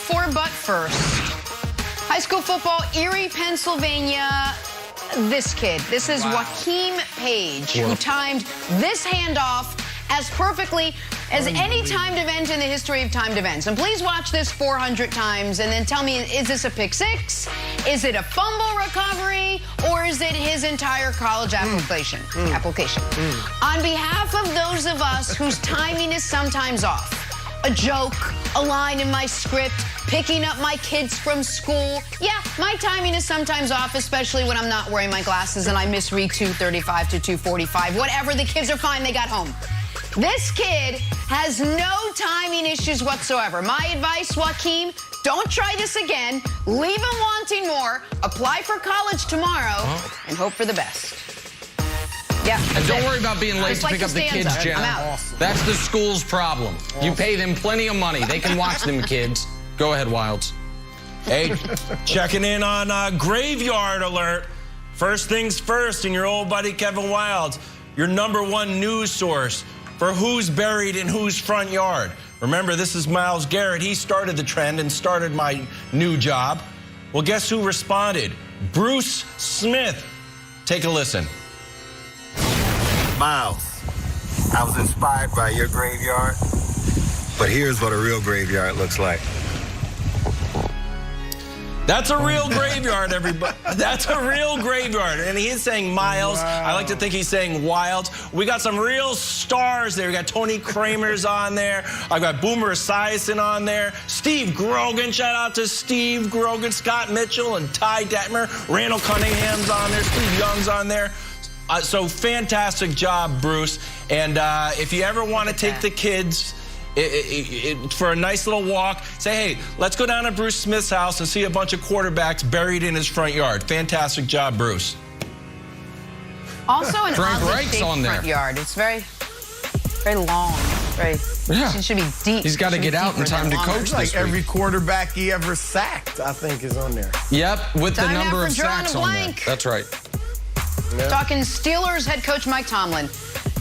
before but first. High school football, Erie, Pennsylvania. This kid. This is Joaquim Page, who timed this handoff as perfectly as any timed event in the history of timed events. And please watch this 400 times and then tell me, is this a pick six? Is it a fumble recovery? Or is it his entire college application? On behalf of those of us whose timing is sometimes off, a joke, a line in my script, picking up my kids from school. Yeah, my timing is sometimes off, especially when I'm not wearing my glasses and I misread 2:35 to 2:45. Whatever, the kids are fine, they got home. This kid has no timing issues whatsoever. My advice, Joaquim, don't try this again. Leave him wanting more. Apply for college tomorrow and hope for the best. Yeah. And don't worry about being late to pick up the kids, Jen. I'm out. That's the school's problem. You pay them plenty of money. They can watch them kids. Go ahead, Wilds. Hey, checking in on Graveyard Alert. First things first, and your old buddy Kevin Wilds, your #1 news source for who's buried in whose front yard. Remember, this is Myles Garrett. He started the trend and started my new job. Well, guess who responded? Bruce Smith. Take a listen. Myles, I was inspired by your graveyard, but here's what a real graveyard looks like. That's a real graveyard, everybody. That's a real graveyard. And he is saying Myles. Wow. I like to think he's saying Wild. We got some real stars there. We got Tony Kramer's on there. I got Boomer Esiason on there. Steve Grogan. Shout out to Steve Grogan, Scott Mitchell, and Ty Detmer. Randall Cunningham's on there. Steve Young's on there. So fantastic job, Bruce. And if you ever want to take the kids for a nice little walk, say, hey, let's go down to Bruce Smith's house and see a bunch of quarterbacks buried in his front yard. Fantastic job, Bruce. Also an oddly Wright's shaped on there. front yard. It's very long. It should be deep. He's got to get out in time to coach this week. Every quarterback he ever sacked, I think, is on there. Yep, with the number of sacks on there. blank. That's right. Yeah. Talking Steelers head coach Mike Tomlin.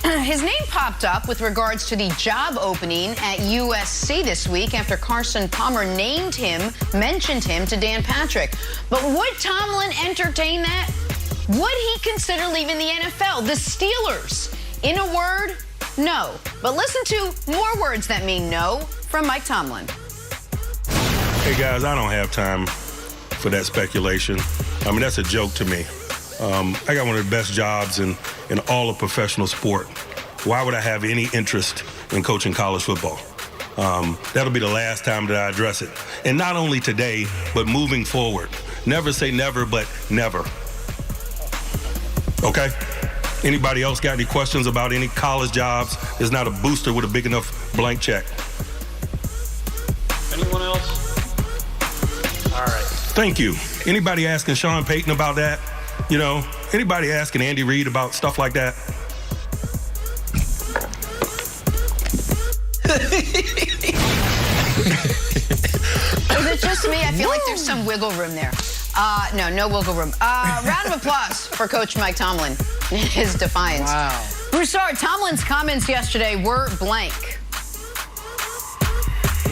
His name popped up with regards to the job opening at USC this week after Carson Palmer mentioned him to Dan Patrick. But would Tomlin entertain that? Would he consider leaving the NFL? The Steelers. In a word, no. But listen to more words that mean no from Mike Tomlin. Hey, guys, I don't have time for that speculation. I mean, that's a joke to me. I got one of the best jobs in all of professional sport. Why would I have any interest in coaching college football? That'll be the last time that I address it. And not only today, but moving forward. Never say never, but never. Okay? Anybody else got any questions about any college jobs? There's not a booster with a big enough blank check. Anyone else? All right. Thank you. Anybody asking Sean Payton about that? You know, anybody asking Andy Reid about stuff like that? Is it just me? I feel like there's some wiggle room there. No wiggle room. Round of applause for Coach Mike Tomlin in his defiance. Wow. Broussard, Tomlin's comments yesterday were blank.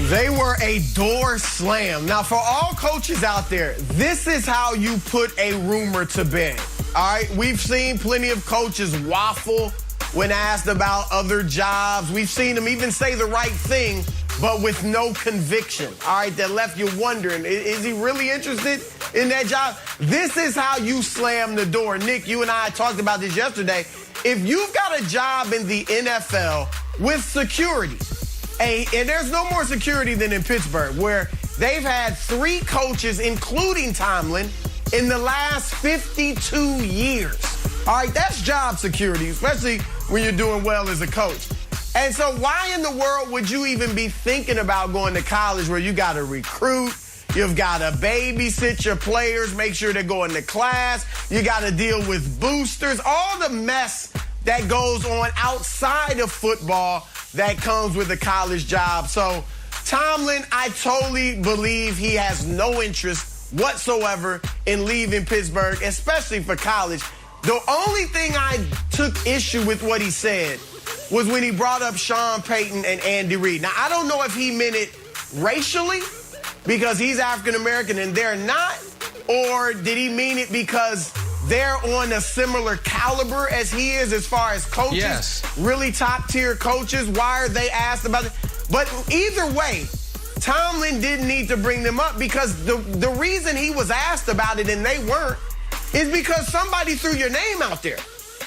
They were a door slam. Now, for all coaches out there, this is how you put a rumor to bed. All right? We've seen plenty of coaches waffle when asked about other jobs. We've seen them even say the right thing, but with no conviction. All right? That left you wondering, is he really interested in that job? This is how you slam the door. Nick, you and I talked about this yesterday. If you've got a job in the NFL with security, and there's no more security than in Pittsburgh, where they've had 3 coaches, including Tomlin, in the last 52 years. All right, that's job security, especially when you're doing well as a coach. And so why in the world would you even be thinking about going to college where you got to recruit, you've got to babysit your players, make sure they're going to class, you got to deal with boosters, all the mess that goes on outside of football that comes with a college job. So Tomlin, I totally believe he has no interest whatsoever in leaving Pittsburgh, especially for college. The only thing I took issue with what he said was when he brought up Sean Payton and Andy Reid. Now, I don't know if he meant it racially because he's African-American and they're not? Or did he mean it because they're on a similar caliber as he is as far as coaches? Yes. Really top-tier coaches? Why are they asked about it? But either way, Tomlin didn't need to bring them up because the reason he was asked about it and they weren't is because somebody threw your name out there.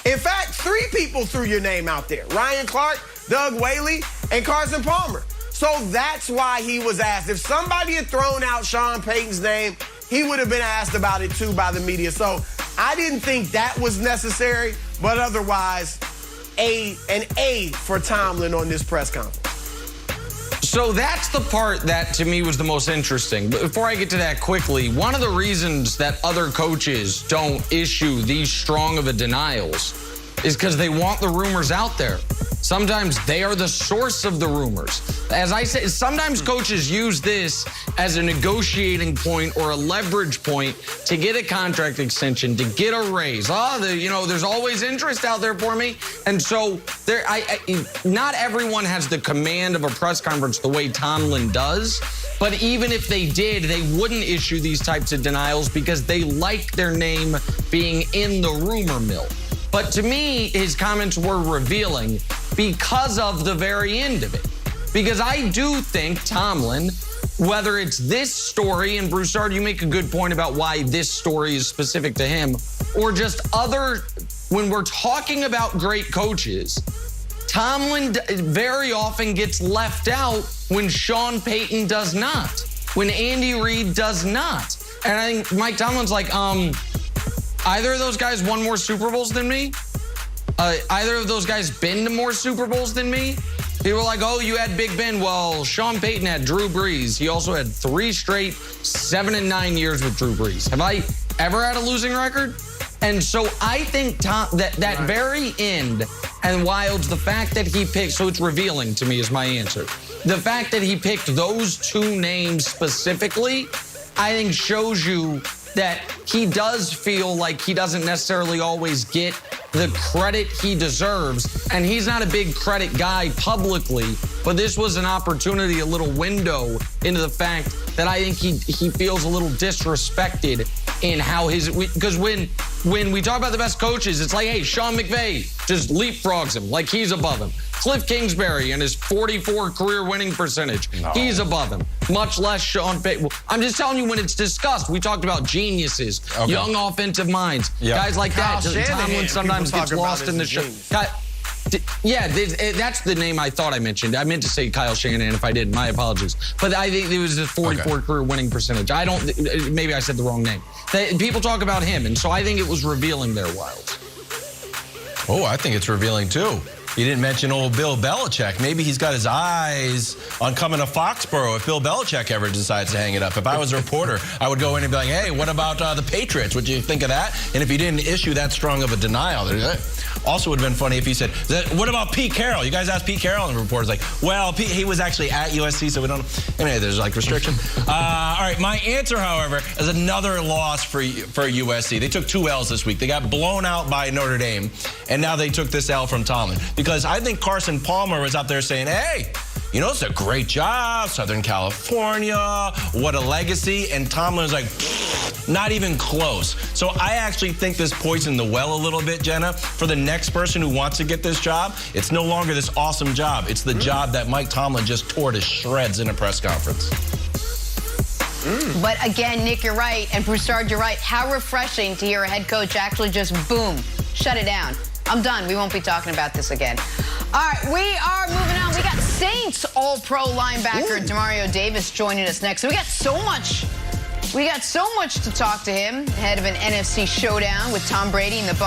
In fact, 3 people threw your name out there. Ryan Clark, Doug Whaley, and Carson Palmer. So that's why he was asked. If somebody had thrown out Sean Payton's name, he would have been asked about it too by the media. So I didn't think that was necessary, but otherwise, an A for Tomlin on this press conference. So that's the part that to me was the most interesting. But before I get to that quickly, one of the reasons that other coaches don't issue these strong of a denials is because they want the rumors out there. Sometimes they are the source of the rumors. As I said, sometimes coaches use this as a negotiating point or a leverage point to get a contract extension, to get a raise. There's always interest out there for me. And so not everyone has the command of a press conference the way Tomlin does. But even if they did, they wouldn't issue these types of denials because they like their name being in the rumor mill. But to me, his comments were revealing because of the very end of it. Because I do think Tomlin, whether it's this story, and Broussard, you make a good point about why this story is specific to him, or just when we're talking about great coaches, Tomlin very often gets left out when Sean Payton does not, when Andy Reid does not. And I think Mike Tomlin's like, either of those guys won more Super Bowls than me? Either of those guys been to more Super Bowls than me? People were like, oh, you had Big Ben. Well, Sean Payton had Drew Brees. He also had 3 straight 7-9 years with Drew Brees. Have I ever had a losing record? And so I think that very end, and Wild's the fact that he picked, so it's revealing to me is my answer. The fact that he picked those 2 names specifically, I think shows you that he does feel like he doesn't necessarily always get the credit he deserves. And he's not a big credit guy publicly, but this was an opportunity, a little window into the fact that I think he feels a little disrespected in how because when we talk about the best coaches, it's like, hey, Sean McVay just leapfrogs him like he's above him. Cliff Kingsbury and his 44 career winning percentage, he's above him, much less Sean Payton. I'm just telling you when it's discussed. We talked about geniuses, young offensive minds, guys like that. Tomlin sometimes gets lost in the show. Yeah, that's the name I thought I mentioned. I meant to say Kyle Shanahan. If I didn't, my apologies. But I think it was his 44 career winning percentage. Maybe I said the wrong name. People talk about him, and so I think it was revealing there, Wild. Oh, I think it's revealing too. You didn't mention old Bill Belichick. Maybe he's got his eyes on coming to Foxborough if Bill Belichick ever decides to hang it up. If I was a reporter, I would go in and be like, hey, what about the Patriots? Would you think of that? And if he didn't issue that strong of a denial, also would have been funny if he said, what about Pete Carroll? You guys asked Pete Carroll, and the reporter's like, well, he was actually at USC, so we don't know. Anyway, there's like restriction. All right, my answer, however, is another loss for USC. They took 2 L's this week. They got blown out by Notre Dame, and now they took this L from Tomlin. Because I think Carson Palmer was up there saying, hey, it's a great job, Southern California, what a legacy. And Tomlin was like, not even close. So I actually think this poisoned the well a little bit, Jenna. For the next person who wants to get this job, it's no longer this awesome job. It's the job that Mike Tomlin just tore to shreds in a press conference. But again, Nick, you're right, and Broussard, you're right. How refreshing to hear a head coach actually just, boom, shut it down. I'm done. We won't be talking about this again. All right, we are moving on. We got Saints All-Pro linebacker Demario Davis joining us next. So we got so much to talk to him ahead of an NFC showdown with Tom Brady and the Bucs.